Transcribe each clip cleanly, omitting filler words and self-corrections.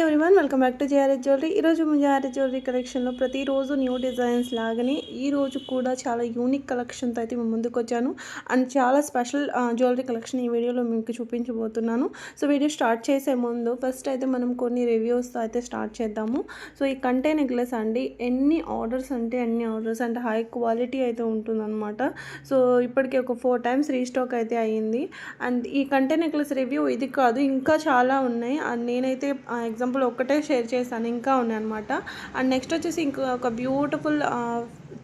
Everyone welcome back to JRS jewellery. ఈరోజు JRS jewellery కలెక్షన్లో ప్రతిరోజు న్యూ డిజైన్స్ లాగానే ఈరోజు కూడా చాలా యూనిక్ కలెక్షన్తో అయితే మేము ముందుకు వచ్చాను. అండ్ చాలా స్పెషల్ జ్యువెలరీ కలెక్షన్ ఈ వీడియోలో మీకు చూపించబోతున్నాను. సో వీడియో స్టార్ట్ చేసే ముందు ఫస్ట్ అయితే మనం కొన్ని రివ్యూస్తో అయితే స్టార్ట్ చేద్దాము. సో ఈ కంటే నెక్లెస్ అండి, ఎన్ని ఆర్డర్స్ అంటే అన్ని ఆర్డర్స్, అంటే హై క్వాలిటీ అయితే ఉంటుందన్నమాట. సో ఇప్పటికి ఒక 4 times రీస్టాక్ అయితే అయ్యింది. అండ్ ఈ కంటే నెక్లెస్ రివ్యూ ఇది కాదు, ఇంకా చాలా ఉన్నాయి. అండ్ నేనైతే ఎగ్జాంపుల్ ఒక్కటే షేర్ చేశాను, ఇంకా ఉన్నాయి అనమాట. అండ్ నెక్స్ట్ వచ్చేసి ఇంకా ఒక బ్యూటిఫుల్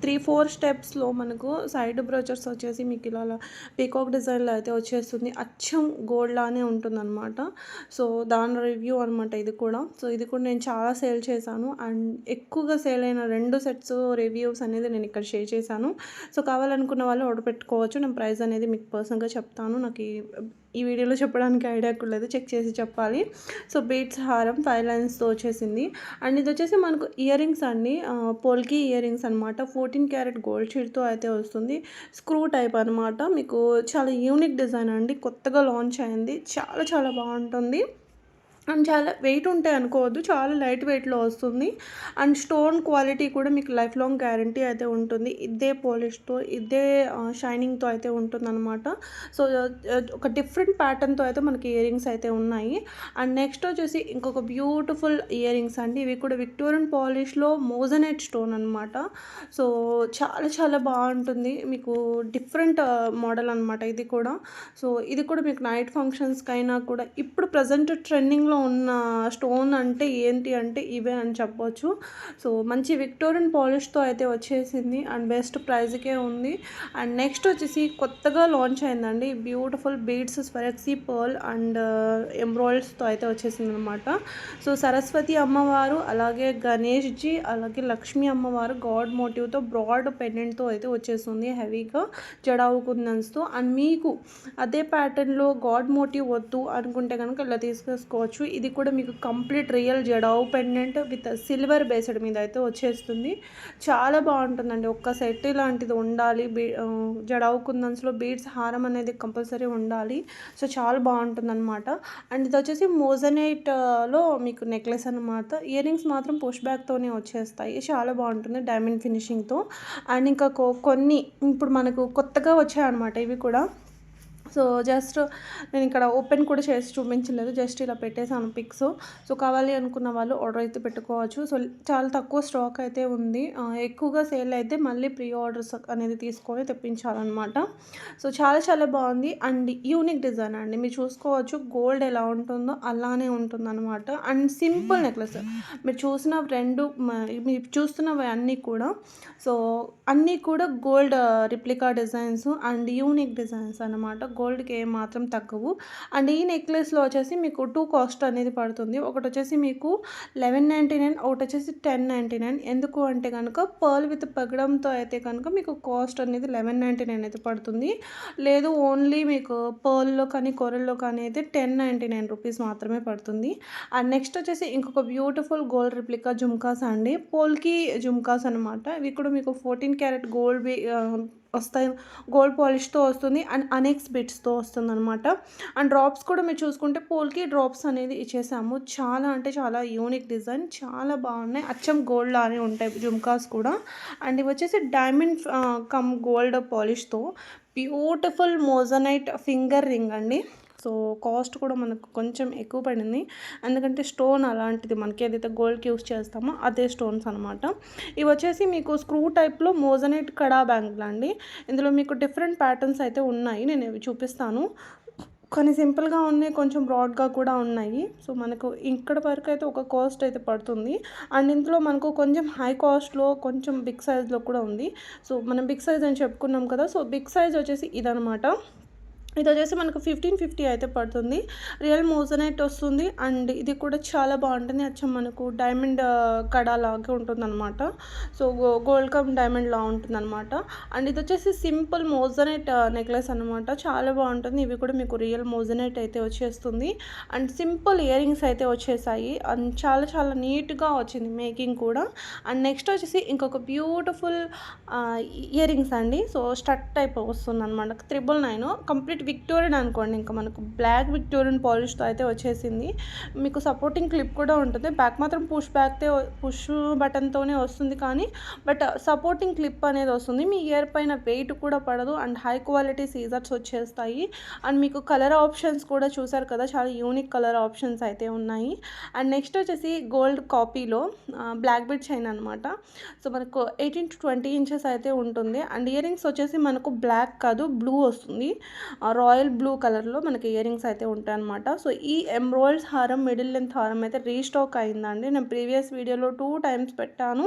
3-4 స్టెప్స్లో మనకు సైడ్ బ్రోచర్స్ వచ్చేసి మీకు ఇలా పీకాక్ డిజైన్లో అయితే వచ్చేస్తుంది. అచ్చం గోల్డ్ లానే ఉంటుందన్నమాట. సో దాని రివ్యూ అనమాట ఇది కూడా. సో ఇది కూడా నేను చాలా సేల్ చేశాను. అండ్ ఎక్కువగా సేల్ అయిన 2 sets రివ్యూస్ అనేది నేను ఇక్కడ షేర్ చేశాను. సో కావాలనుకున్న వాళ్ళు ఆర్డర్ పెట్టుకోవచ్చు. నేను ప్రైస్ అనేది మీకు పర్సనల్గా చెప్తాను. నాకు ఈ వీడియోలో చెప్పడానికి ఐడియా కూడా లేదు, చెక్ చేసి చెప్పాలి. సో బీడ్స్ హారం 5 lines వచ్చేసింది. అండ్ ఇది వచ్చేసి మనకు ఇయర్ రింగ్స్ అండి, పోల్కి ఇయర్ రింగ్స్ అనమాట. 14 karat గోల్డ్ షీట్తో అయితే వస్తుంది. స్క్రూ టైప్ అనమాట. మీకు చాలా యూనిక్ డిజైన్ అండి, కొత్తగా లాంచ్ అయింది. చాలా చాలా బాగుంటుంది. అండ్ చాలా వెయిట్ ఉంటాయి అనుకోవద్దు, చాలా లైట్ వెయిట్లో వస్తుంది. అండ్ స్టోన్ క్వాలిటీ కూడా మీకు లైఫ్ లాంగ్ గ్యారంటీ అయితే ఉంటుంది. ఇదే పాలిష్తో, ఇదే షైనింగ్తో అయితే ఉంటుందన్నమాట. సో ఒక డిఫరెంట్ ప్యాటర్న్తో అయితే మనకి ఇయర్ రింగ్స్ అయితే ఉన్నాయి. అండ్ నెక్స్ట్ వచ్చేసి ఇంకొక బ్యూటిఫుల్ ఇయర్ రింగ్స్ అండి. ఇవి కూడా విక్టోరియన్ పాలిష్లో మోజనైట్ స్టోన్ అనమాట. సో చాలా చాలా బాగుంటుంది. మీకు డిఫరెంట్ మోడల్ అనమాట ఇది కూడా. సో ఇది కూడా మీకు నైట్ ఫంక్షన్స్కి అయినా కూడా ఇప్పుడు ప్రజెంట్ ట్రెండింగ్లో ఉన్న స్టోన్ అంటే ఏంటి అంటే ఇవే అని చెప్పొచ్చు. సో మంచి విక్టోరియన్ పాలిష్తో అయితే వచ్చేసింది. అండ్ బెస్ట్ ప్రైజ్కే ఉంది. అండ్ నెక్స్ట్ వచ్చేసి కొత్తగా లాంచ్ అయిందండి, beautiful beads Swarovski pearl and ఎంబ్రాయిడ్స్తో అయితే వచ్చేసింది అనమాట. సో సరస్వతి అమ్మవారు, అలాగే గణేష్జీ, అలాగే లక్ష్మీ అమ్మవారు గాడ్ మోటివ్తో బ్రాడ్ పెండెంట్తో అయితే వచ్చేస్తుంది, హెవీగా జడావు కుందన్స్తో. అండ్ మీకు అదే ప్యాటర్న్లో గాడ్ మోటివ్ వద్దు అనుకుంటే కనుక ఇలా తీసుకేసుకోవచ్చు. ఇది కూడా మీకు complete real jadau pendant with silver based మీద అయితే వచ్చేస్తుంది. చాలా బాగుంటుందండి. ఒక్క సెట్ ఇలాంటిది ఉండాలి. జడావు కుందన్స్లో బీడ్స్ హారం అనేది కంపల్సరీ ఉండాలి. సో చాలా బాగుంటుంది అనమాట. అండ్ ఇది వచ్చేసి మోజనైట్లో మీకు నెక్లెస్ అనమాట. ఇయర్ రింగ్స్ మాత్రం పుష్ బ్యాక్తోనే వచ్చేస్తాయి. చాలా బాగుంటుంది డైమండ్ ఫినిషింగ్తో. అండ్ ఇంకా కొన్ని ఇప్పుడు మనకు కొత్తగా వచ్చాయన్నమాట ఇవి కూడా. సో జస్ట్ నేను ఇక్కడ ఓపెన్ కూడా చేసి చూపించలేదు, జస్ట్ ఇలా పెట్టేసాను పిక్స్. సో కావాలి అనుకున్న వాళ్ళు ఆర్డర్ అయితే పెట్టుకోవచ్చు. సో చాలా తక్కువ స్టాక్ అయితే ఉంది. ఎక్కువగా సేల్ అయితే మళ్ళీ ప్రీ ఆర్డర్స్ అనేది తీసుకొని తెప్పించాలన్నమాట. సో చాలా చాలా బాగుంది. అండ్ యూనిక్ డిజైన్ అండి, మీరు చూసుకోవచ్చు గోల్డ్ ఎలా ఉంటుందో అలానే ఉంటుందన్నమాట. And simple necklace. మీరు మీరు చూస్తున్నవి అన్నీ కూడా, సో అన్నీ కూడా gold replica designs and unique designs అనమాట. గోల్డ్కి ఏమాత్రం తగ్గవు. అండ్ ఈ నెక్లెస్లో వచ్చేసి మీకు 2 కాస్ట్ అనేది పడుతుంది. ఒకటి వచ్చేసి మీకు 1199, ఒకటి వచ్చేసి 1099. ఎందుకు అంటే కనుక పర్ల్ విత్ పగడంతో అయితే కనుక మీకు కాస్ట్ అనేది 1199 అయితే పడుతుంది. లేదు ఓన్లీ మీకు పర్ల్లో కానీ కొరల్లో కానీ అయితే 1099 రూపీస్ మాత్రమే పడుతుంది. అండ్ నెక్స్ట్ వచ్చేసి ఇంకొక బ్యూటిఫుల్ గోల్డ్ రిప్లికా జుమ్కాస్ అండి, పోల్కి జుమ్కాస్ అనమాట. ఇవి కూడా మీకు 14 karat గోల్డ్ వస్తాయి, గోల్డ్ పాలిష్తో వస్తుంది. అండ్ అనెక్స్ బిట్స్తో వస్తుంది అనమాట. అండ్ డ్రాప్స్ కూడా మీరు చూసుకుంటే పోల్కి డ్రాప్స్ అనేది ఇచ్చేసాము. చాలా అంటే చాలా యూనిక్ డిజైన్, చాలా బాగున్నాయి. అచ్చం గోల్డ్ లానే ఉంటాయి జుమ్కాస్ కూడా. అండ్ ఇవి వచ్చేసి డైమండ్ కమ్ గోల్డ్ పాలిష్తో బ్యూటిఫుల్ మోజనైట్ ఫింగర్ రింగ్ అండి. సో కాస్ట్ కూడా మనకు కొంచెం ఎక్కువ పడింది, ఎందుకంటే స్టోన్ అలాంటిది మనకి ఏదైతే గోల్డ్కి యూస్ చేస్తామో అదే స్టోన్స్ అనమాట. ఇవి వచ్చేసి మీకు స్క్రూ టైప్లో మోజనైట్ కడా బ్యాంగిల్ అండి. ఇందులో మీకు డిఫరెంట్ ప్యాటర్న్స్ అయితే ఉన్నాయి, నేను ఇవి చూపిస్తాను. కొన్ని సింపుల్గా ఉన్నాయి, కొంచెం బ్రాడ్గా కూడా ఉన్నాయి. సో మనకు ఇక్కడ వరకు అయితే ఒక కాస్ట్ అయితే పడుతుంది. అండ్ ఇందులో మనకు కొంచెం హై కాస్ట్లో కొంచెం బిగ్ సైజ్లో కూడా ఉంది. సో మనం బిగ్ సైజ్ అని చెప్పుకున్నాం కదా, సో బిగ్ సైజ్ వచ్చేసి ఇదనమాట. ఇది వచ్చేసి మనకు 1550 అయితే పడుతుంది. రియల్ మోజనైట్ వస్తుంది. అండ్ ఇది కూడా చాలా బాగుంటుంది. అచ్చం మనకు డైమండ్ కడా లాగా ఉంటుందన్నమాట. సో గోల్డ్ కమ్ డైమండ్ లా ఉంటుందన్నమాట. అండ్ ఇది వచ్చేసి సింపుల్ మోజనైట్ నెక్లెస్ అనమాట, చాలా బాగుంటుంది. ఇవి కూడా మీకు రియల్ మోజనైట్ అయితే వచ్చేస్తుంది. అండ్ సింపుల్ ఇయర్ రింగ్స్ అయితే వచ్చేసాయి. అండ్ చాలా చాలా నీట్గా వచ్చింది మేకింగ్ కూడా. అండ్ నెక్స్ట్ వచ్చేసి ఇంకొక బ్యూటిఫుల్ ఇయర్ రింగ్స్ అండి. సో స్టడ్ టైప్ వస్తుంది అనమాట, 999 కంప్లీట్ కంప్లీట్ విక్టోరియన్ అనుకోండి, ఇంకా మనకు బ్లాక్ విక్టోరియన్ పాలిష్తో అయితే వచ్చేసింది. మీకు సపోర్టింగ్ క్లిప్ కూడా ఉంటుంది. బ్యాక్ మాత్రం పుష్ బటన్తోనే వస్తుంది, కానీ బట్ సపోర్టింగ్ క్లిప్ అనేది వస్తుంది. మీ ఇయర్ పైన వెయిట్ కూడా పడదు అండ్ హై క్వాలిటీ సీజర్స్ వచ్చేస్తాయి. అండ్ మీకు కలర్ ఆప్షన్స్ కూడా చూసారు కదా, చాలా యూనిక్ కలర్ ఆప్షన్స్ అయితే ఉన్నాయి. అండ్ నెక్స్ట్ వచ్చేసి గోల్డ్ కాపీలో బ్లాక్ బిట్ చైన్ అనమాట. సో మనకు 18 to 20 ఇంచెస్ అయితే ఉంటుంది. అండ్ ఇయర్ రింగ్స్ వచ్చేసి మనకు బ్లాక్ కాదు, బ్లూ వస్తుంది. రాయల్ బ్లూ కలర్లో మనకి ఇయర్ రింగ్స్ అయితే ఉంటాయి అనమాట. సో ఈ ఎమ్రాయిల్స్ హారం, మిడిల్ లెంత్ హారం అయితే రీస్టాక్ అయిందండి. నేను ప్రీవియస్ వీడియోలో 2 times పెట్టాను.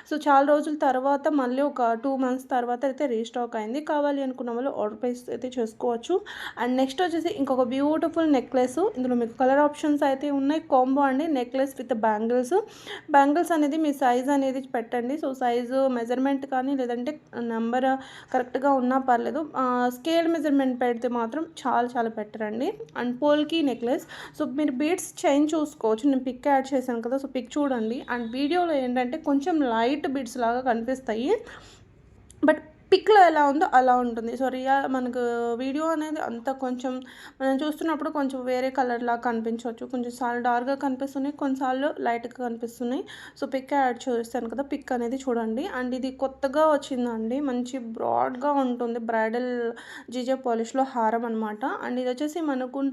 సో చాలా రోజుల తర్వాత మళ్ళీ ఒక 2 months తర్వాత అయితే రీస్టాక్ అయింది. కావాలి అనుకున్న వాళ్ళు ఆర్డర్ ప్లేస్ అయితే చేసుకోవచ్చు. అండ్ నెక్స్ట్ వచ్చేసి ఇంకొక బ్యూటిఫుల్ నెక్లెస్. ఇందులో మీకు కలర్ ఆప్షన్స్ అయితే ఉన్నాయి. కాంబో అండి, నెక్లెస్ విత్ బ్యాంగిల్స్ అనేది మీ సైజ్ అనేది పెట్టండి. సో సైజు మెజర్మెంట్ కానీ లేదంటే నెంబర్ కరెక్ట్గా ఉన్నా పర్లేదు, స్కేల్ మెజర్మెంట్ పెడితే మాత్రం చాలా బెటర్ అండి. And polki necklace. సో మీరు బీడ్స్ చైన్ చూసుకోవచ్చు, నేను పిక్ యాడ్ చేశాను కదా, సో పిక్ చూడండి. అండ్ వీడియోలో ఏంటంటే కొంచెం లైట్ బీడ్స్ లాగా కనిపిస్తాయి, బట్ పిక్లో ఎలా ఉందో అలా ఉంటుంది. సో మనకు వీడియో అనేది అంత కొంచెం మనం చూస్తున్నప్పుడు కొంచెం వేరే కలర్లా కనిపించవచ్చు, కొంచెంసార్లు డార్క్గా కనిపిస్తున్నాయి, కొన్నిసార్లు లైట్గా కనిపిస్తున్నాయి. సో పిక్ యాడ్ చేస్తాను కదా, పిక్ అనేది చూడండి. అండ్ ఇది కొత్తగా వచ్చిందండి, మంచి బ్రాడ్గా ఉంటుంది, బ్రైడల్ జీజే పాలిష్లో హారం అనమాట. అండ్ ఇది వచ్చేసి మనకు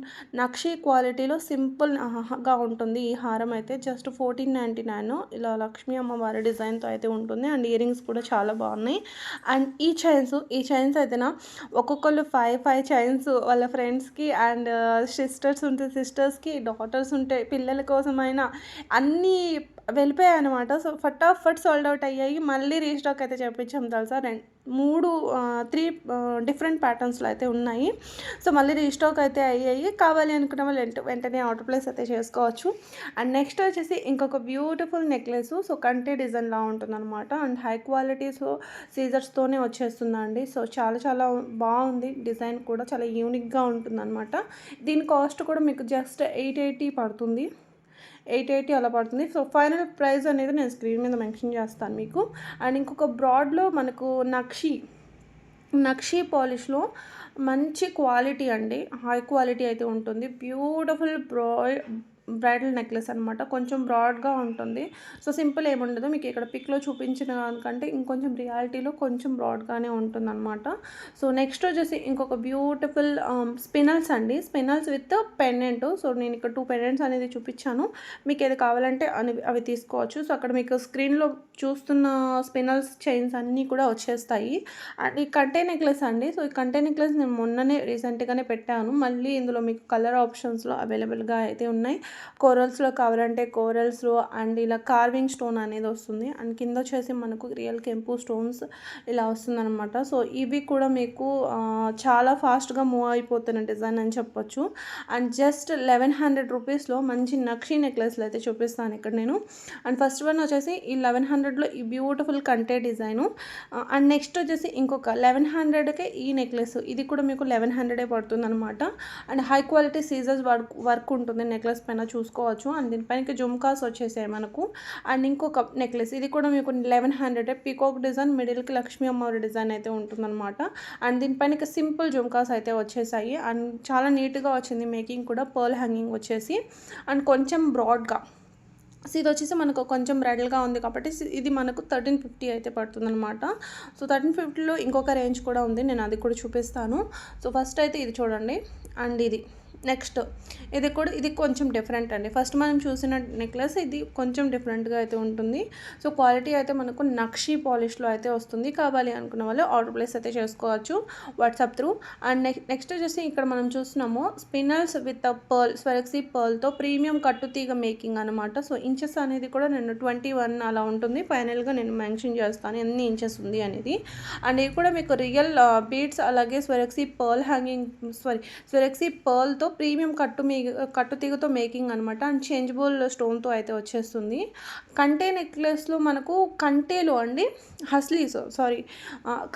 నక్షి క్వాలిటీలో సింపుల్గా ఉంటుంది. ఈ హారం అయితే జస్ట్ 1499, ఇలా లక్ష్మీ అమ్మవారి డిజైన్తో అయితే ఉంటుంది. అండ్ ఇయర్ రింగ్స్ కూడా చాలా బాగున్నాయి. అండ్ ఈ చైన్స్ అయితేనా ఒక్కొక్కళ్ళు 5 చైన్స్ వాళ్ళ ఫ్రెండ్స్కి అండ్ సిస్టర్స్ ఉంటే సిస్టర్స్కి, డాటర్స్ ఉంటే పిల్లల కోసమైనా అన్నీ వెళ్ళిపోయాయి అనమాట. సో ఫటాఫట్ సోల్డ్ అవుట్ అయ్యాయి. మళ్ళీ రీస్టాక్ అయితే చేయించాం తెలుసా. 3 డిఫరెంట్ ప్యాటర్న్స్లో అయితే ఉన్నాయి. సో మళ్ళీ రీస్టాక్ అయితే అయ్యాయి. కావాలి అనుకున్న వాళ్ళు వెంటనే ఆర్డర్ ప్లేస్ అయితే చేసుకోవచ్చు. అండ్ నెక్స్ట్ వచ్చేసి ఇంకొక బ్యూటిఫుల్ నెక్లెస్. సో కంటే డిజైన్లా ఉంటుందన్నమాట. అండ్ హై క్వాలిటీ సీజర్స్తోనే వచ్చేస్తుందండి. సో చాలా బాగుంది, డిజైన్ కూడా చాలా యూనిక్గా ఉంటుందన్నమాట. దీని కాస్ట్ కూడా మీకు జస్ట్ 880 పడుతుంది, 880 అలా పడుతుంది. సో ఫైనల్ ప్రైస్ అనేది నేను స్క్రీన్ మీద మెన్షన్ చేస్తాను మీకు. అండ్ ఇంకొక బ్రాడ్లో మనకు నక్షి పాలిష్లో మంచి క్వాలిటీ అండి, హై క్వాలిటీ అయితే ఉంటుంది. బ్యూటిఫుల్ బ్రైడల్ నెక్లెస్ అనమాట. కొంచెం బ్రాడ్గా ఉంటుంది. సో సింపుల్ ఏముండదు, మీకు ఇక్కడ పిక్లో చూపించిన దానికంటే ఇంకొంచెం రియాలిటీలో కొంచెం బ్రాడ్గానే ఉంటుందన్నమాట. సో నెక్స్ట్ వచ్చేసి ఇంకొక బ్యూటిఫుల్ స్పినల్స్ అండి, స్పినల్స్ విత్ పెండెంట్. సో నేను ఇక్కడ 2 పెండెంట్స్ అనేది చూపించాను, మీకు ఏది కావాలంటే అవి తీసుకోవచ్చు. సో అక్కడ మీకు స్క్రీన్లో చూస్తున్న స్పినల్స్ చైన్స్ అన్నీ కూడా వచ్చేస్తాయి. అండ్ ఈ కంటే నెక్లెస్ అండి. సో ఈ కంటే నెక్లెస్ నేను మొన్ననే రీసెంట్గానే పెట్టాను. మళ్ళీ ఇందులో మీకు కలర్ ఆప్షన్స్లో అవైలబుల్గా అయితే ఉన్నాయి. కోరల్స్లో కావాలంటే కోరల్స్లో, అండ్ ఇలా కార్వింగ్ స్టోన్ అనేది వస్తుంది. అండ్ కింద వచ్చేసి మనకు రియల్ కెంపు స్టోన్స్ ఇలా వస్తుందన్నమాట. సో ఇవి కూడా మీకు చాలా ఫాస్ట్గా మూవ్ అయిపోతున్న డిజైన్ అని చెప్పొచ్చు. అండ్ జస్ట్ 1100 రూపీస్లో మంచి నక్షి నెక్లెస్లు అయితే చూపిస్తాను ఇక్కడ నేను. అండ్ ఫస్ట్ వన్ వచ్చేసి ఈ 1100లో ఈ బ్యూటిఫుల్ కంటే డిజైను. అండ్ నెక్స్ట్ వచ్చేసి ఇంకొక 1100కే ఈ నెక్లెస్, ఇది కూడా మీకు 1100 పడుతుంది అనమాట. And high quality scissors work ఉంటుంది నెక్లెస్ పైన, చూసుకోవచ్చు. అండ్ దీనిపైన జుమ్కాస్ వచ్చేసాయి మనకు. అండ్ ఇంకొక నెక్లెస్, ఇది కూడా మీకు 1100 పీకాక్ డిజైన్, మిడిల్కి లక్ష్మీ అమ్మవారి డిజైన్ అయితే ఉంటుందన్నమాట. అండ్ దీనిపైన సింపుల్ జుమ్కాస్ అయితే వచ్చేసాయి. అండ్ చాలా నీట్గా వచ్చింది మేకింగ్ కూడా, పర్ల్ హ్యాంగింగ్ వచ్చేసి. అండ్ కొంచెం బ్రాడ్గా, సో ఇది వచ్చేసి మనకు కొంచెం బ్రైడల్గా ఉంది కాబట్టి ఇది మనకు 1350 అయితే పడుతుందన్నమాట. సో 1350లో ఇంకొక రేంజ్ కూడా ఉంది, నేను అది కూడా చూపిస్తాను. సో ఫస్ట్ అయితే ఇది చూడండి. అండ్ ఇది నెక్స్ట్ ఇది కొంచెం డిఫరెంట్ అండి. ఫస్ట్ మనం చూసిన నెక్లెస్ ఇది కొంచెం డిఫరెంట్గా అయితే ఉంటుంది. సో క్వాలిటీ అయితే మనకు నక్షి పాలిష్లో అయితే వస్తుంది. కావాలి అనుకున్న వాళ్ళు ఆర్డర్ ప్లేస్ అయితే చేసుకోవచ్చు వాట్సాప్ త్రూ. అండ్ నెక్స్ట్ వచ్చేసి ఇక్కడ మనం చూస్తున్నాము స్పినల్స్ విత్ పర్ల్, స్వరక్సీ పర్ల్తో ప్రీమియం కట్టుతీగ మేకింగ్ అనమాట. సో ఇంచెస్ అనేది కూడా నేను 21 అలా ఉంటుంది. ఫైనల్గా నేను మెన్షన్ చేస్తాను ఎన్ని ఇంచెస్ ఉంది అనేది. అండ్ ఇది కూడా మీకు రియల్ బీడ్స్, అలాగే స్వరక్సీ పర్ల్తో ప్రీమియం కట్టుతీగతో మేకింగ్ అనమాట. అండ్ చేంజబుల్ స్టోన్తో అయితే వచ్చేస్తుంది. కంటే నెక్లెస్లో మనకు కంటేలో అండి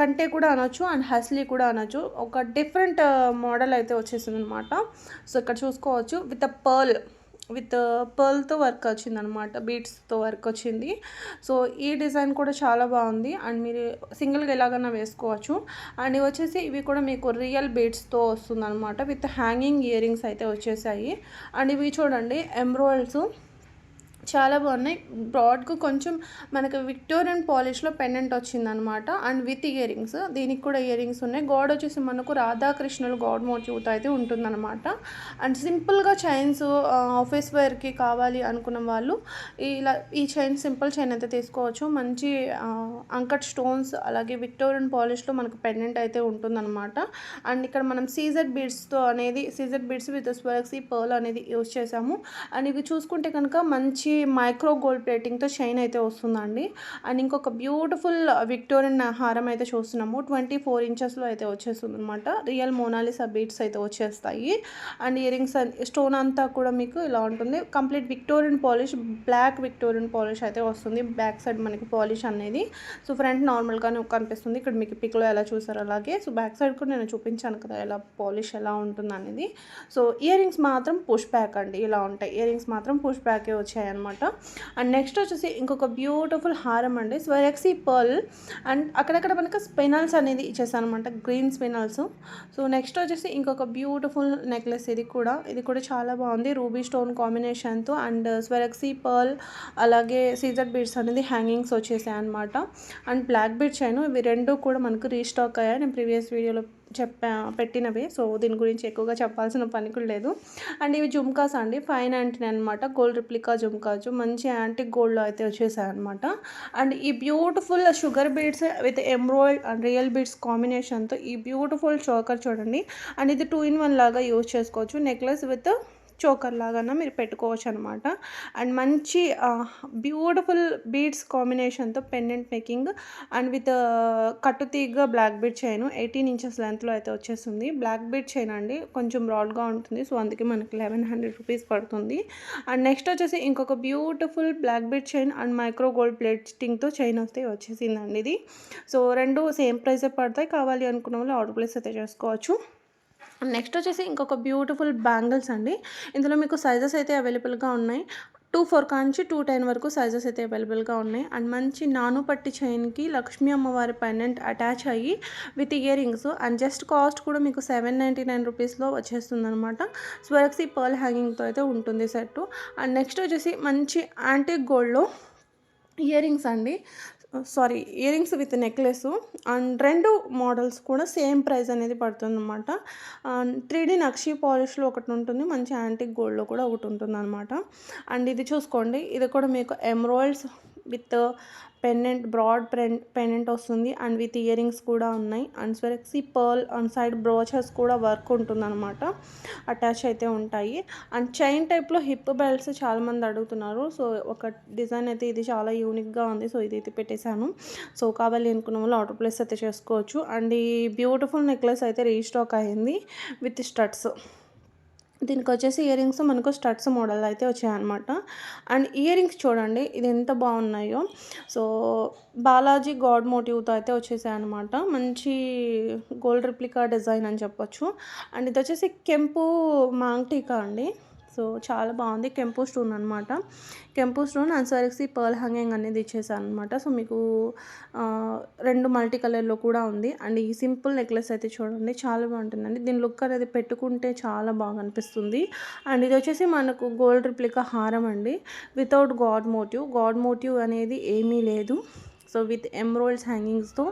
కంటే కూడా అనొచ్చు అండ్ హస్లీ కూడా అనొచ్చు, ఒక డిఫరెంట్ మోడల్ అయితే వచ్చేసింది అనమాట. సో ఇక్కడ చూసుకోవచ్చు విత్ పర్ల్ విత్ పర్ల్తో వర్క్ వచ్చిందనమాట, బీడ్స్తో వర్క్ వచ్చింది. సో ఈ డిజైన్ కూడా చాలా బాగుంది అండ్ మీరు సింగిల్గా ఎలాగైనా వేసుకోవచ్చు. అండ్ ఇవి వచ్చేసి ఇవి కూడా మీకు రియల్ బీడ్స్తో వస్తుందన్నమాట, విత్ హ్యాంగింగ్ ఇయర్ రింగ్స్ అయితే వచ్చేసాయి. అండ్ ఇవి చూడండి ఎమ్రాయిల్స్ చాలా బాగున్నాయి. బ్రాడ్గా కొంచెం మనకు విక్టోరియన్ పాలిష్లో పెండెంట్ వచ్చిందనమాట అండ్ విత్ ఇయర్ రింగ్స్. దీనికి కూడా ఇయర్ రింగ్స్ ఉన్నాయి. గాడ్ వచ్చేసి మనకు రాధాకృష్ణులు గాడ్ మోటివ్తో అయితే ఉంటుందన్నమాట. అండ్ సింపుల్గా చైన్స్ ఆఫీస్ వేర్కి కావాలి అనుకున్న వాళ్ళు ఇలా ఈ చైన్ సింపుల్ చైన్ అయితే తీసుకోవచ్చు. మంచి అంకట్ స్టోన్స్ అలాగే విక్టోరియన్ పాలిష్లో మనకు పెండెంట్ అయితే ఉంటుందన్నమాట. అండ్ ఇక్కడ మనం సీజెడ్ బీడ్స్తో అనేది సీజెడ్ బీడ్స్ విత్ స్వెరక్సీ పర్ల్ అనేది యూజ్ చేసాము. అండ్ ఇవి చూసుకుంటే కనుక మంచి మైక్రో గోల్డ్ ప్లేటింగ్తో చైన్ అయితే వస్తుందండి. అండ్ ఇంకొక బ్యూటిఫుల్ విక్టోరియన్ హారం అయితే చూస్తున్నాము. 24 ఇంచెస్లో అయితే వచ్చేస్తుంది అనమాట. రియల్ మోనాలిసా బీడ్స్ అయితే వచ్చేస్తాయి. అండ్ ఇయర్ రింగ్స్ స్టోన్ అంతా కూడా మీకు ఇలా ఉంటుంది. Complete Victorian polish, black Victorian polish అయితే వస్తుంది. బ్యాక్ సైడ్ మనకి పాలిష్ అనేది. సో ఫ్రంట్ నార్మల్గానే కనిపిస్తుంది. ఇక్కడ మీకు పిక్లో ఎలా చూసారు అలాగే. సో బ్యాక్ సైడ్ కూడా నేను చూపించాను కదా ఎలా పాలిష్ ఎలా ఉంటుంది అనేది. సో ఇయర్ రింగ్స్ మాత్రం పుష్ బ్యాక్ అండి, ఇలా ఉంటాయి. ఇయర్ రింగ్స్ మాత్రం పుష్ బ్యాకే వచ్చాయి అనమాట. అండ్ నెక్స్ట్ వచ్చేసి ఇంకొక బ్యూటిఫుల్ హారం అండి, స్వరక్సీ పర్ల్. అండ్ అక్కడక్కడ మనకు స్పినల్స్ అనేది ఇచ్చేసాను అనమాట, గ్రీన్ స్పినల్స్. సో నెక్స్ట్ వచ్చేసి ఇంకొక బ్యూటిఫుల్ నెక్లెస్. ఇది కూడా చాలా బాగుంది, రూబీ స్టోన్ కాంబినేషన్తో. అండ్ స్వరక్సీ పర్ల్ అలాగే సీజర్ బీడ్స్ అనేది హ్యాంగింగ్స్ వచ్చేసాయి అనమాట. అండ్ బ్లాక్ బీడ్ చైన్, ఇవి రెండు కూడా మనకు రీస్టాక్ అయ్యాయి. నేను ప్రీవియస్ వీడియోలో పెట్టినవి. సో దీని గురించి ఎక్కువగా చెప్పాల్సిన పని కూడా లేదు. అండ్ ఇవి జుమ్కాస్ అండి, 599 అనమాట. గోల్డ్ రిప్లికా జుమ్కాస్, మంచి యాంటిక్ గోల్డ్లో అయితే వచ్చేసాయి అనమాట. అండ్ ఈ beautiful sugar beads with ఎమ్రాయిడ్ and real beads కాంబినేషన్తో ఈ బ్యూటిఫుల్ చోకర్ చూడండి. అండ్ ఇది 2-in-1 లాగా యూజ్ చేసుకోవచ్చు. నెక్లెస్ విత్ చోకర్ లాగా మీరు పెట్టుకోవచ్చు అనమాట. అండ్ మంచి బ్యూటిఫుల్ బీడ్స్ కాంబినేషన్తో పెండెంట్ మేకింగ్ అండ్ విత్ కట్టుతీగ బ్లాక్ బీడ్ చైన్ 18 ఇంచెస్ లెంత్లో అయితే వచ్చేస్తుంది. బ్లాక్ బీడ్ చైన్ అండి, కొంచెం బ్రాడ్గా ఉంటుంది. సో అందుకే మనకి 1100 రూపీస్ పడుతుంది. అండ్ నెక్స్ట్ వచ్చేసి ఇంకొక beautiful black bead chain and micro gold ప్లేటింగ్తో చైన్ వస్తే వచ్చేసిందండి ఇది. సో రెండు సేమ్ ప్రైసే పడతాయి. కావాలి అనుకున్న వాళ్ళు ఆర్డర్ ప్లేస్ అయితే చేసుకోవచ్చు. నెక్స్ట్ వచ్చేసి ఇంకొక బ్యూటిఫుల్ బ్యాంగిల్స్ అండి. ఇందులో మీకు సైజెస్ అయితే అవైలబుల్గా ఉన్నాయి. 2-4 కాంచి 2-10 వరకు సైజెస్ అయితే అవైలబుల్గా ఉన్నాయి. అండ్ మంచి నాను పట్టి చైన్కి లక్ష్మీ అమ్మవారి పెండెంట్ అటాచ్ అయ్యి with ear rings. And just cost కూడా మీకు 799 రూపీస్లో వచ్చేస్తుంది అనమాట. స్వరక్సీ పర్ల్ హ్యాంగింగ్తో అయితే ఉంటుంది సెట్. అండ్ నెక్స్ట్ వచ్చేసి మంచి యాంటిక్ గోల్డ్లో ఇయర్ రింగ్స్ అండి, ear rings with necklace. And రెండు మోడల్స్ కూడా సేమ్ ప్రైస్ అనేది పడుతుంది అనమాట. 3D నక్షి పాలిష్లో ఒకటి ఉంటుంది, మంచి యాంటిక్ గోల్డ్లో కూడా ఒకటి ఉంటుంది అనమాట. అండ్ ఇది చూసుకోండి, ఇది కూడా మీకు ఎమ్రాయిల్స్ విత్ పెండెంట్, బ్రాడ్ పెండెంట్ వస్తుంది. అండ్ విత్ ఇయర్ రింగ్స్ కూడా ఉన్నాయి. And స్వరక్సీ pearl and side brooches కూడా వర్క్ ఉంటుందన్నమాట, అటాచ్ అయితే ఉంటాయి. అండ్ చైన్ టైప్లో హిప్ బెల్ట్స్ చాలామంది అడుగుతున్నారు. సో ఒక డిజైన్ అయితే ఇది చాలా యూనిక్గా ఉంది. సో ఇది అయితే పెట్టేశాను. సో కావాలి అనుకున్న వాళ్ళు ఆర్డర్ ప్లేస్ అయితే చేసుకోవచ్చు. అండ్ ఈ బ్యూటిఫుల్ నెక్లెస్ అయితే రీస్టాక్ అయింది విత్ స్టడ్స్. దీనికి వచ్చేసి ఇయర్ రింగ్స్ మనకు స్టడ్స్ మోడల్ అయితే వచ్చాయన్నమాట. అండ్ ఇయర్ రింగ్స్ చూడండి ఇది ఎంత బాగున్నాయో. సో బాలాజీ గాడ్ మోటివ్తో అయితే వచ్చేసాయి అనమాట. మంచి గోల్డ్ రిప్లికా డిజైన్ అని చెప్పొచ్చు. అండ్ ఇది వచ్చేసి కెంపు మాంగ్టీకా అండి. సో చాలా బాగుంది, కెంపు స్టోన్ అనమాట. కెంపు స్టోన్ అండ్ స్వరక్సీ పర్ల్ హ్యాంగింగ్ అనేది ఇచ్చేసాను అనమాట. సో మీకు రెండు మల్టీ కలర్లో కూడా ఉంది. అండ్ ఈ సింపుల్ నెక్లెస్ అయితే చూడండి చాలా బాగుంటుందండి. దీని లుక్ అనేది పెట్టుకుంటే చాలా బాగా అనిపిస్తుంది. అండ్ ఇది వచ్చేసి మనకు గోల్డ్ రిప్లికా హారం అండి, వితౌట్ గాడ్ మోటివ్ అనేది ఏమీ లేదు. సో విత్ ఎమ్రాయిల్స్ హ్యాంగింగ్స్తో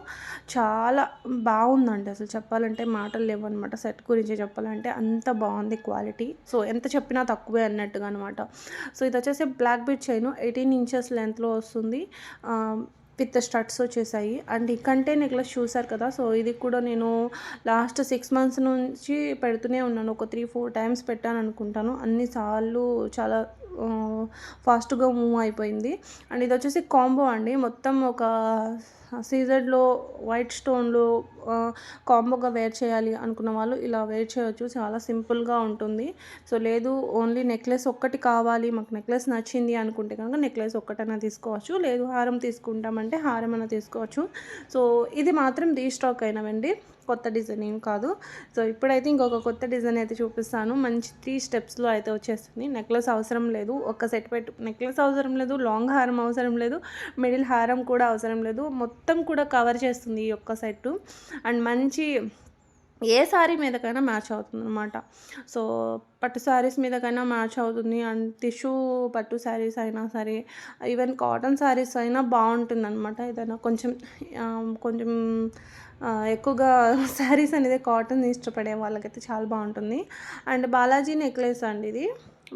చాలా బాగుందండి. అసలు చెప్పాలంటే మాటలు లేవన్నమాట. సెట్ గురించి చెప్పాలంటే అంత బాగుంది క్వాలిటీ. సో ఎంత చెప్పినా తక్కువే అన్నట్టుగా అనమాట. సో ఇది వచ్చేసి బ్లాక్ బీడ్ చైన్ 18 ఇంచెస్ లెంత్లో వస్తుంది విత్ స్టడ్స్ వచ్చేసాయి. అండ్ ఈ కంటే నెక్లెస్ చూసారు కదా. సో ఇది కూడా నేను లాస్ట్ 6 months నుంచి పెడుతూనే ఉన్నాను. ఒక 3-4 times పెట్టాను అనుకుంటాను. అన్నిసార్లు చాలా ఫాస్ట్గా మూవ్ అయిపోయింది. అండ్ ఇది వచ్చేసి కాంబో అండి, మొత్తం ఒక సీజెడ్లో వైట్ స్టోన్లో కాంబోగా వేర్ చేయాలి అనుకున్న వాళ్ళు ఇలా వేర్ చేయొచ్చు. చాలా సింపుల్గా ఉంటుంది. సో లేదు ఓన్లీ నెక్లెస్ ఒక్కటి కావాలి, మాకు నెక్లెస్ నచ్చింది అనుకుంటే కనుక నెక్లెస్ ఒక్కటైనా తీసుకోవచ్చు, లేదు హారం తీసుకుంటామంటే హారం అయినా తీసుకోవచ్చు. సో ఇది మాత్రం రీస్టాక్ అయినవండి, కొత్త డిజైన్ ఏం కాదు. సో ఇప్పుడైతే ఇంకొక కొత్త డిజైన్ అయితే చూపిస్తాను. మంచి 3 స్టెప్స్లో అయితే వచ్చేస్తుంది. నెక్లెస్ అవసరం లేదు, ఒక్క సెట్ నెక్లెస్ అవసరం లేదు, లాంగ్ హారం అవసరం లేదు, మిడిల్ హారం కూడా అవసరం లేదు, మొత్తం కూడా కవర్ చేస్తుంది ఈ ఒక్క సెట్టు. అండ్ మంచి ఏ శారీ మీదకైనా మ్యాచ్ అవుతుంది అనమాట. సో పట్టు శారీస్ మీదకైనా మ్యాచ్ అవుతుంది. అండ్ టిష్యూ పట్టు శారీస్ అయినా సరే, ఈవెన్ కాటన్ శారీస్ అయినా బాగుంటుంది అనమాట. ఏదైనా కొంచెం కొంచెం ఎక్కువగా శారీస్ అనేది కాటన్ ఇష్టపడే వాళ్ళకైతే చాలా బాగుంటుంది. అండ్ బాలాజీ నెక్లెస్ అండి ఇది,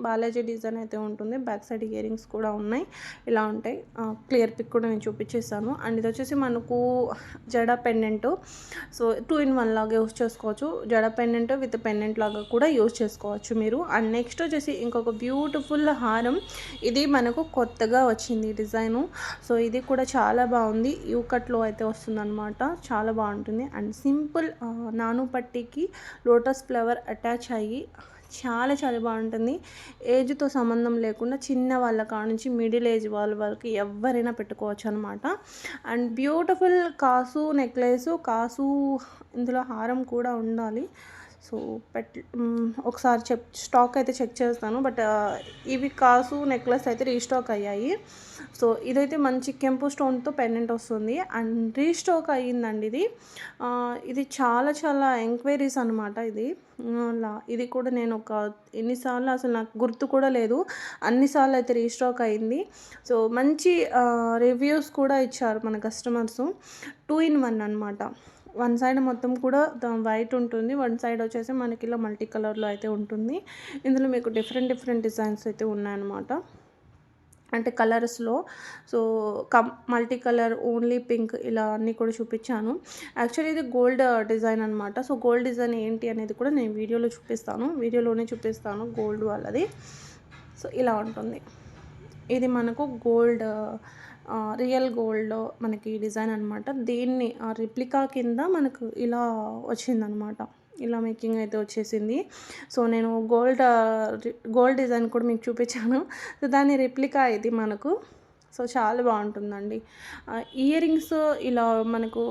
బాలాజీ డిజైన్ అయితే ఉంటుంది. బ్యాక్ సైడ్ ఇయర్ రింగ్స్ కూడా ఉన్నాయి, ఇలా ఉంటాయి. క్లియర్ పిక్ కూడా నేను చూపించేస్తాను. అండ్ ఇది వచ్చేసి మనకు జడ పెండెంట్. సో 2 in 1 లాగా యూస్ చేసుకోవచ్చు. జడ పెండెంట్ విత్ పెండెంట్ లాగా కూడా యూస్ చేసుకోవచ్చు మీరు. అండ్ నెక్స్ట్ వచ్చేసి ఇంకొక బ్యూటిఫుల్ హారం, ఇది మనకు కొత్తగా వచ్చింది డిజైను. సో ఇది కూడా చాలా బాగుంది, యూ కట్లో అయితే వస్తుందన్నమాట, చాలా బాగుంటుంది. అండ్ సింపుల్ నాను పట్టీకి లోటస్ ఫ్లవర్ అటాచ్ అయ్యి చాలా చాలా బాగుంటుంది. ఏజ్తో సంబంధం లేకుండా చిన్న వాళ్ళ కాడ నుంచి మిడిల్ ఏజ్ వాళ్ళ వరకు ఎవరైనా పెట్టుకోవచ్చు అనమాట. అండ్ బ్యూటిఫుల్ కాసు నెక్లెస్, కాసు ఇందులో హారం కూడా ఉండాలి. సో ఒకసారి స్టాక్ అయితే చెక్ చేస్తాను. బట్ ఇవి కాసు నెక్లెస్ అయితే రీస్టాక్ అయ్యాయి. సో ఇదైతే మంచి కెంపు స్టోన్తో పెండెంట్ వస్తుంది. అండ్ రీస్టాక్ అయ్యిందండి ఇది. ఇది చాలా చాలా ఎంక్వైరీస్ అనమాట. ఇది కూడా నేను ఒక ఎన్నిసార్లు అసలు నాకు గుర్తు కూడా లేదు, అన్నిసార్లు అయితే రీస్టాక్ అయింది. సో మంచి రివ్యూస్ కూడా ఇచ్చారు మన కస్టమర్స్. 2 in 1 అనమాట. వన్ సైడ్ మొత్తం కూడా వైట్ ఉంటుంది, వన్ సైడ్ వచ్చేసి మనకి ఇలా మల్టీ కలర్లో అయితే ఉంటుంది. ఇందులో మీకు డిఫరెంట్ డిఫరెంట్ డిజైన్స్ అయితే ఉన్నాయన్నమాట, అంటే కలర్స్లో. So multi colour, only pink, ఇలా అన్నీ కూడా చూపించాను. యాక్చువల్లీ ఇది గోల్డ్ డిజైన్ అనమాట. సో గోల్డ్ డిజైన్ ఏంటి అనేది కూడా నేను వీడియోలోనే చూపిస్తాను గోల్డ్ వాళ్ళది. సో ఇలా ఉంటుంది. ఇది మనకు గోల్డ్, రియల్ గోల్డ్ మనకి డిజైన్ అనమాట. దీన్ని రిప్లికా కింద మనకు ఇలా వచ్చిందనమాట, ఇలా మేకింగ్ అయితే వచ్చేసింది. సో నేను గోల్డ్ డిజైన్ కూడా మీకు చూపించాను. సో దాని రిప్లికా ఇది మనకు. సో చాలా బాగుంటుందండి. ఇయర్ రింగ్స్ ఇలా మనకు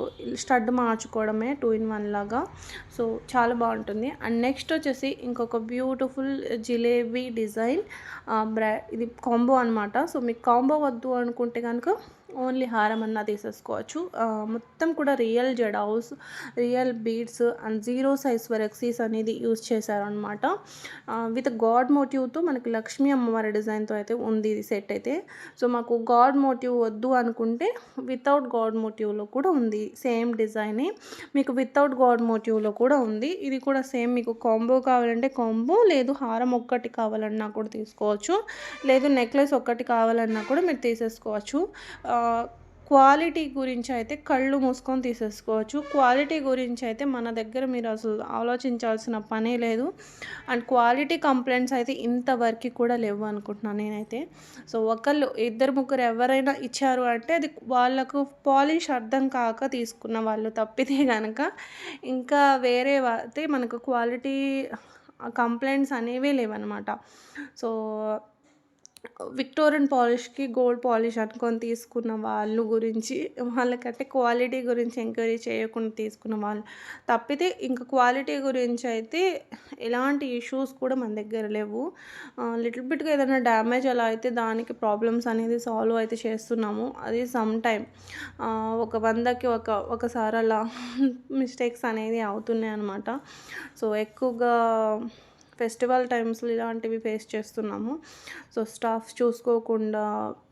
స్టడ్ మార్చుకోవడమే 2 in 1 లాగా. సో చాలా బాగుంటుంది. అండ్ నెక్స్ట్ వచ్చేసి ఇంకొక బ్యూటిఫుల్ జిలేబీ డిజైన్, ఇది కాంబో అనమాట. సో మీకు కాంబో వద్దు అనుకుంటే కనుక ఓన్లీ హారం అన్నా తీసేసుకోవచ్చు. మొత్తం కూడా real Z house, real beads and 0 size వరక్సీస్ అనేది యూజ్ చేశారనమాట. విత్ గాడ్ మోటివ్తో మనకి లక్ష్మీ అమ్మవారి డిజైన్తో అయితే ఉంది ఇది సెట్ అయితే. సో మాకు గాడ్ మోటివ్ వద్దు అనుకుంటే వితౌట్ గాడ్ మోటివ్లో కూడా ఉంది, సేమ్ డిజైనే మీకు వితౌట్ గాడ్ మోటివ్లో కూడా ఉంది. ఇది కూడా సేమ్, మీకు కాంబో కావాలంటే కాంబో, లేదు హారం ఒక్కటి కావాలన్నా కూడా తీసుకోవచ్చు, లేదు నెక్లెస్ ఒక్కటి కావాలన్నా కూడా మీరు తీసేసుకోవచ్చు. క్వాలిటీ గురించి అయితే కళ్ళు మూసుకొని తీసేసుకోవచ్చు. క్వాలిటీ గురించి అయితే మన దగ్గర మీరు అసలు ఆలోచించాల్సిన పనే లేదు. అండ్ క్వాలిటీ కంప్లైంట్స్ అయితే ఇంతవరకు కూడా లేవు అనుకుంటున్నాను నేనైతే. సో ఇద్దరు ముగ్గురు ఎవరైనా ఇచ్చారు అంటే అది వాళ్ళకు పాలిష్ అర్థం కాక తీసుకున్న వాళ్ళు తప్పితే కనుక, ఇంకా వేరే అయితే మనకు క్వాలిటీ కంప్లైంట్స్ అనేవి లేవన్నమాట. సో విక్టోరియన్ పాలిష్కి గోల్డ్ పాలిష్ అనుకొని తీసుకున్న వాళ్ళకంటే క్వాలిటీ గురించి ఎంక్వైరీ చేయకుండా తీసుకున్న వాళ్ళు తప్పితే, ఇంకా క్వాలిటీ గురించి అయితే ఎలాంటి ఇష్యూస్ కూడా మన దగ్గర లేవు. లిటిల్ బిట్గా ఏదైనా డ్యామేజ్ అలా అయితే దానికి ప్రాబ్లమ్స్ అనేది సాల్వ్ అయితే చేస్తున్నాము. అది సమ్ టైమ్ ఒక 100కి ఒకసారి అలా మిస్టేక్స్ అనేది అవుతున్నాయి అన్నమాట. సో ఎక్కువగా ఫెస్టివల్ టైమ్స్లో ఇలాంటివి ఫేస్ చేస్తున్నాము. సో స్టాఫ్ చూసుకోకుండా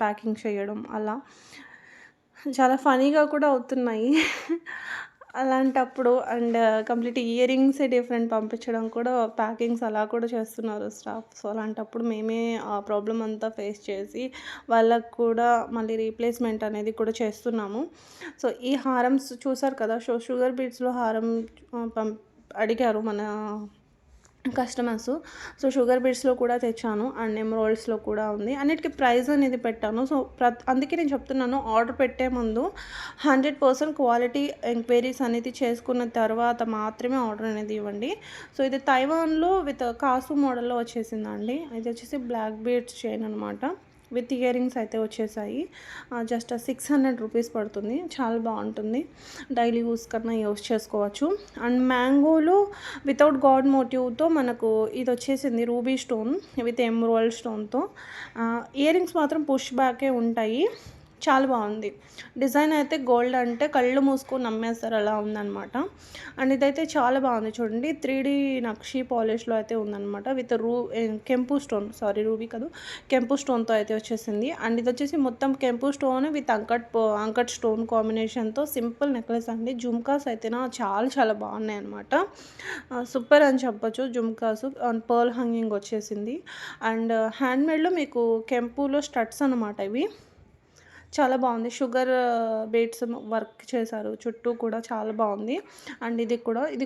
ప్యాకింగ్ చేయడం అలా చాలా ఫనీగా కూడా అవుతున్నాయి అలాంటప్పుడు. And complete ear rings different పంపించడం కూడా, ప్యాకింగ్స్ అలా కూడా చేస్తున్నారు స్టాఫ్. సో అలాంటప్పుడు మేమే ఆ ప్రాబ్లం అంతా ఫేస్ చేసి వాళ్ళకు కూడా మళ్ళీ రీప్లేస్మెంట్ అనేది కూడా చేస్తున్నాము. సో ఈ హారమ్స్ చూసారు కదా, షుగర్ బీడ్స్లో హారం అడిగారు మన కస్టమర్స్. సో, షుగర్ బీట్స్‌లో కూడా తెచ్చాను అండ్ ఎమరాల్డ్స్‌లో కూడా ఉంది. అన్నిటికి ప్రైస్ అనేది పెట్టాను. సో, అందుకే నేను చెప్తున్నాను ఆర్డర్ పెట్టే ముందు 100% క్వాలిటీ ఎంక్వైరీస్ అనేది చేసుకున్న తర్వాత మాత్రమే ఆర్డర్ అనేది ఇవ్వండి. సో, ఇది తైవాన్‌లో విత్ కాసు మోడల్‌లో వచ్చేసిందండి. ఇది వచ్చేసి బ్లాక్ బీడ్స్ చైన్ అనమాట. విత్ ఇయర్ రింగ్స్ అయితే వచ్చేసాయి. జస్ట్ 600 రూపీస్ పడుతుంది. చాలా బాగుంటుంది. డైలీ యూస్ కన్నా యూస్ చేసుకోవచ్చు. అండ్ మ్యాంగోలో వితౌట్ గాడ్ మోటివ్తో మనకు ఇది వచ్చేసింది రూబీ స్టోన్ విత్ ఎమరాల్డ్ స్టోన్తో. ఇయర్ రింగ్స్ మాత్రం పుష్ బ్యాకే ఉంటాయి. చాలా బాగుంది. డిజైన్ అయితే గోల్డ్ అంటే కళ్ళు మూసుకొని నమ్మేస్తారు అలా ఉందన్నమాట. అండ్ ఇదైతే చాలా బాగుంది చూడండి. 3D నక్షి పాలిష్లో అయితే ఉందన్నమాట. విత్ కెంపు స్టోన్, సారీ రూబీ కాదు, కెంపు స్టోన్తో అయితే వచ్చేసింది. అండ్ ఇది వచ్చేసి మొత్తం కెంపు స్టోన్ విత్ అంకట్ స్టోన్ కాంబినేషన్తో సింపుల్ నెక్లెస్ అండి. జుమ్కాస్ అయితే చాలా చాలా బాగున్నాయి అనమాట. సూపర్ అని చెప్పొచ్చు. జుమ్కాస్ అండ్ పర్ల్ హంగింగ్ వచ్చేసింది. అండ్ హ్యాండ్మేడ్లో మీకు కెంపులో స్టడ్స్ అనమాట ఇవి. చాలా బాగుంది. షుగర్ బీట్స్ వర్క్ చేశారు చుట్టూ కూడా, చాలా బాగుంది. అండ్ ఇది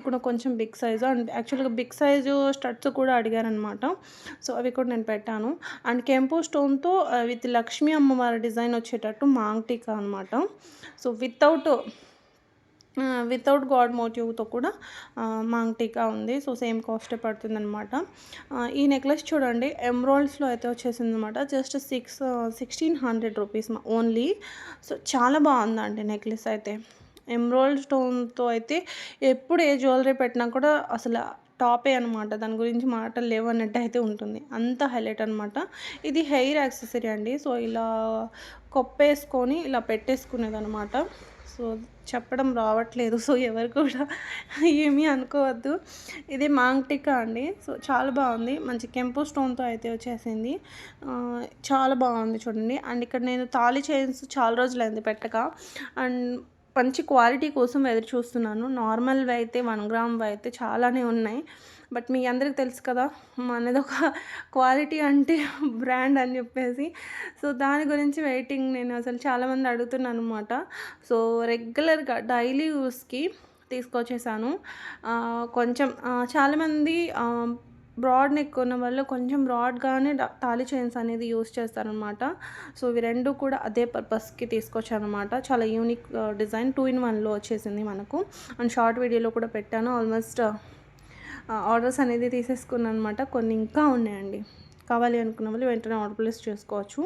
కూడా కొంచెం బిగ్ సైజు. అండ్ యాక్చువల్గా బిగ్ సైజు స్టడ్స్ కూడా అడిగారనమాట. సో అవి కూడా నేను పెట్టాను. అండ్ కెంపు స్టోన్తో విత్ లక్ష్మీ అమ్మవారి డిజైన్ వచ్చేటట్టు మాంగ్ టీకా అనమాట. సో వితౌట్ గాడ్ మోటివ్తో కూడా మాంగ్ టీకా ఉంది. సో సేమ్ కాస్టే పడుతుందన్నమాట. ఈ నెక్లెస్ చూడండి ఎమరాల్డ్స్లో అయితే వచ్చేసింది అనమాట. Just 1600 rupees only. సో చాలా బాగుందండి నెక్లెస్ అయితే. ఎమరాల్డ్ స్టోన్తో అయితే ఎప్పుడు ఏ జ్యువెలరీ పెట్టినా కూడా అసలు టాపే అనమాట. దాని గురించి మాటలు లేవు అన్నట్టు అయితే ఉంటుంది. అంత హైలైట్ అనమాట. ఇది హెయిర్ యాక్సెసరీ అండి. సో ఇలా కొప్పేసుకొని ఇలా పెట్టేసుకునేది అనమాట. సో చెప్పడం రావట్లేదు. సో ఎవరు కూడా ఏమీ అనుకోవద్దు. ఇది మాంగ్ టిక్కా అండి. సో చాలా బాగుంది. మంచి కెంపు స్టోన్తో అయితే వచ్చేసింది. చాలా బాగుంది చూడండి. అండ్ ఇక్కడ నేను తాళి చైన్స్ చాలా రోజులైంది పెట్టక. అండ్ మంచి క్వాలిటీ కోసం ఎదురు చూస్తున్నాను. నార్మల్వి అయితే 1 గ్రామ్వి అయితే చాలానే ఉన్నాయి. బట్ మీ అందరికి తెలుసు కదా మనది ఒక క్వాలిటీ అంటే బ్రాండ్ అని చెప్పేసి. సో దాని గురించి వెయిటింగ్. నేను అసలు చాలామంది అడుగుతున్నాను అనమాట. సో రెగ్యులర్గా డైలీ యూస్కి తీసుకొచ్చేసాను. కొంచెం చాలామంది బ్రాడ్ నెక్ ఉన్న వాళ్ళు కొంచెం బ్రాడ్గానే తాళి చైన్స్ అనేది యూస్ చేస్తారనమాట. సో ఇవి రెండు కూడా అదే పర్పస్కి తీసుకొచ్చానమాట. చాలా యూనిక్ డిజైన్ 2 in 1లో వచ్చేసింది మనకు. అండ్ షార్ట్ వీడియోలో కూడా పెట్టాను. ఆల్మోస్ట్ ఆర్డర్స్ అనేది తీసేసుకున్నాను అనమాట. కొన్ని ఇంకా ఉన్నాయండి. కావాలి అనుకున్న వాళ్ళు వెంటనే ఆర్డర్ ప్లేస్ చేసుకోవచ్చు.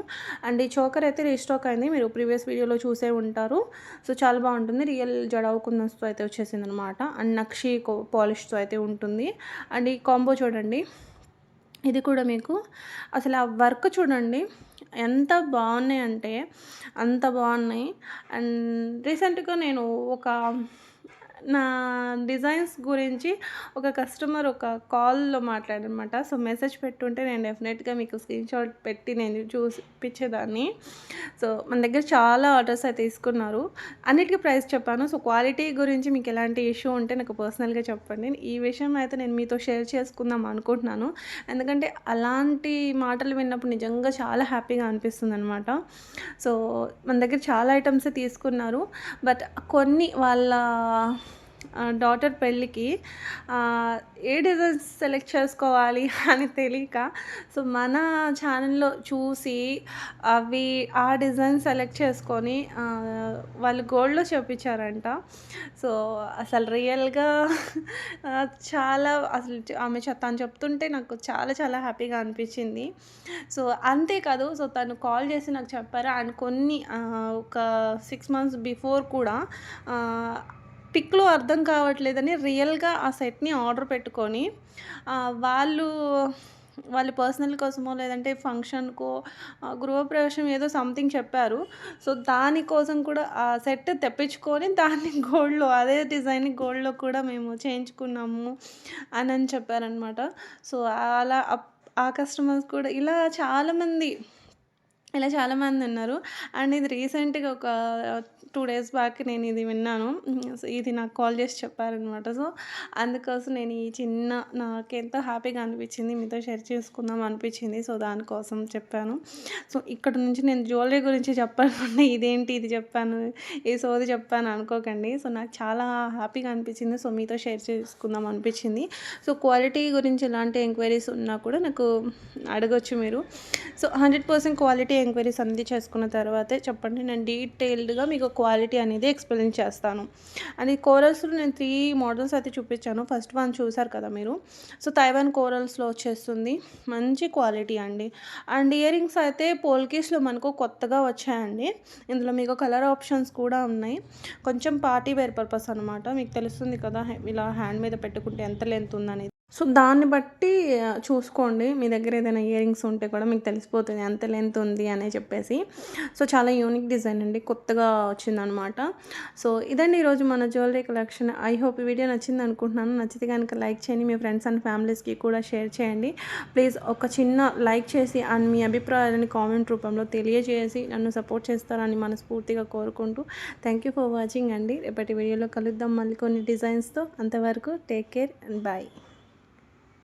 అండ్ ఈ చోకర్ అయితే రీస్టాక్ అయింది. మీరు ప్రీవియస్ వీడియోలో చూసే ఉంటారు. సో చాలా బాగుంటుంది. రియల్ జడావు కుందన్స్తో అయితే వచ్చేసింది అనమాట. అండ్ నక్షి పాలిష్తో అయితే ఉంటుంది. అండ్ ఈ కాంబో చూడండి. ఇది కూడా మీకు అసలు ఆ వర్క్ చూడండి ఎంత బాగున్నాయి అంటే అంత బాగున్నాయి. అండ్ రీసెంట్గా నేను నా డిజైన్స్ గురించి ఒక కస్టమర్ ఒక కాల్లో మాట్లాడనమాట. సో మెసేజ్ పెట్టుంటే నేను డెఫినెట్గా మీకు స్క్రీన్‌షాట్ పెట్టి నేను చూపించేదాన్ని. సో మన దగ్గర చాలా ఆర్డర్స్ అయితే తీసుకున్నారు. అన్నిటికీ ప్రైస్ చెప్పాను. సో క్వాలిటీ గురించి మీకు ఎలాంటి ఇష్యూ ఉంటే నాకు పర్సనల్గా చెప్పండి. ఈ విషయం అయితే నేను మీతో షేర్ చేసుకుందాం అనుకుంటున్నాను. ఎందుకంటే అలాంటి మాటలు విన్నప్పుడు నిజంగా చాలా హ్యాపీగా అనిపిస్తుంది అనమాట. సో మన దగ్గర చాలా ఐటమ్సే తీసుకున్నారు. బట్ కొన్ని వాళ్ళ డాటర్ పెళ్ళికి ఏ డిజైన్స్ సెలెక్ట్ చేసుకోవాలి అని తెలియక సో మన ఛానల్లో చూసి ఆ డిజైన్ సెలెక్ట్ చేసుకొని వాళ్ళు గోల్డ్లో చేపించారంట. సో అసలు రియల్గా చాలా అసలు తను చెప్తుంటే నాకు చాలా చాలా హ్యాపీగా అనిపించింది. సో అంతేకాదు, సో తను కాల్ చేసి నాకు చెప్పారు. అండ్ కొన్ని ఒక 6 months బిఫోర్ కూడా పిక్లో అర్థం కావట్లేదని రియల్గా ఆ సెట్ని ఆర్డర్ పెట్టుకొని వాళ్ళు వాళ్ళ పర్సనల్ కోసమో లేదంటే ఫంక్షన్కో గృహప్రవేశం ఏదో సంథింగ్ చెప్పారు. సో దానికోసం కూడా ఆ సెట్ తెప్పించుకొని దాన్ని గోల్డ్లో అదే డిజైన్ గోల్డ్లో కూడా మేము చేయించుకున్నాము అని చెప్పారనమాట. సో అలా ఆ కస్టమర్స్ కూడా ఇలా చాలామంది ఇలా చాలామంది ఉన్నారు. అండ్ ఇది రీసెంట్‌గా ఒక 2 డేస్ బ్యాక్ నేను ఇది విన్నాను. సో, ఇది నాకు కాల్ చేసి చెప్పారనమాట. సో, అందుకోసం నేను ఈ చిన్న నాకెంతో హ్యాపీగా అనిపించింది. మీతో షేర్ చేసుకుందాం అనిపించింది. సో, దానికోసం చెప్పాను. సో, ఇక్కడ నుంచి నేను జ్యువెలరీ గురించి చెప్పకుండా ఇదేంటి ఇది చెప్పాను, ఈ సోది చెప్పాను అనుకోకండి. సో, నాకు చాలా హ్యాపీగా అనిపించింది. సో, మీతో షేర్ చేసుకుందాం అనిపించింది. సో, క్వాలిటీ గురించి ఎలాంటి ఎంక్వైరీస్ ఉన్నా కూడా నాకు అడగొచ్చు మీరు. సో, 100% క్వాలిటీ ఎంక్వైరీస్ అన్నీ చేసుకున్న తర్వాతే చెప్పండి. నేను డీటెయిల్డ్‌గా మీకు క్వాలిటీ అనేది ఎక్స్‌ప్లెయిన్ చేస్తాను. అండ్ ఈ కోరల్స్‌లో నేను 3 మోడల్స్ అయితే చూపించాను. ఫస్ట్ వన్ చూసారు కదా మీరు. సో, తైవాన్ కోరల్స్‌లో వచ్చేస్తుంది. మంచి క్వాలిటీ అండి. అండ్ ఇయర్ రింగ్స్ అయితే పోల్కీస్‌లో మనకు కొత్తగా వచ్చాయండి. ఇందులో మీకు కలర్ ఆప్షన్స్ కూడా ఉన్నాయి. కొంచెం పార్టీ వేర్ పర్పస్ అనమాట. మీకు తెలుస్తుంది కదా ఇలా హ్యాండ్ మీద పెట్టుకుంటే ఎంత లెంత్ ఉందనేది. సో, దాన్ని బట్టి చూసుకోండి. మీ దగ్గర ఏదైనా ఇయర్ రింగ్స్ ఉంటే కూడా మీకు తెలిసిపోతుంది ఎంత లెంత్ ఉంది అని చెప్పేసి. సో, చాలా యూనిక్ డిజైన్ అండి. కొత్తగా వచ్చిందనమాట. సో, ఇదండి ఈరోజు మన జ్యువెలరీ కలెక్షన్. ఐ హోప్ ఈ వీడియో నచ్చింది అనుకుంటున్నాను. నచ్చితే కనుక లైక్ చేయండి. మీ ఫ్రెండ్స్ అండ్ ఫ్యామిలీస్‌కి కూడా షేర్ చేయండి. ప్లీజ్ ఒక చిన్న లైక్ చేసి అండ్ మీ అభిప్రాయాలని కామెంట్ రూపంలో తెలియజేసి నన్ను సపోర్ట్ చేస్తారని మనస్ఫూర్తిగా కోరుకుంటూ థ్యాంక్ యూ ఫర్ వాచింగ్ అండి. రేపటి వీడియోలో కలుద్దాం మళ్ళీ కొన్ని డిజైన్స్‌తో. అంతవరకు టేక్ కేర్ అండ్ బాయ్.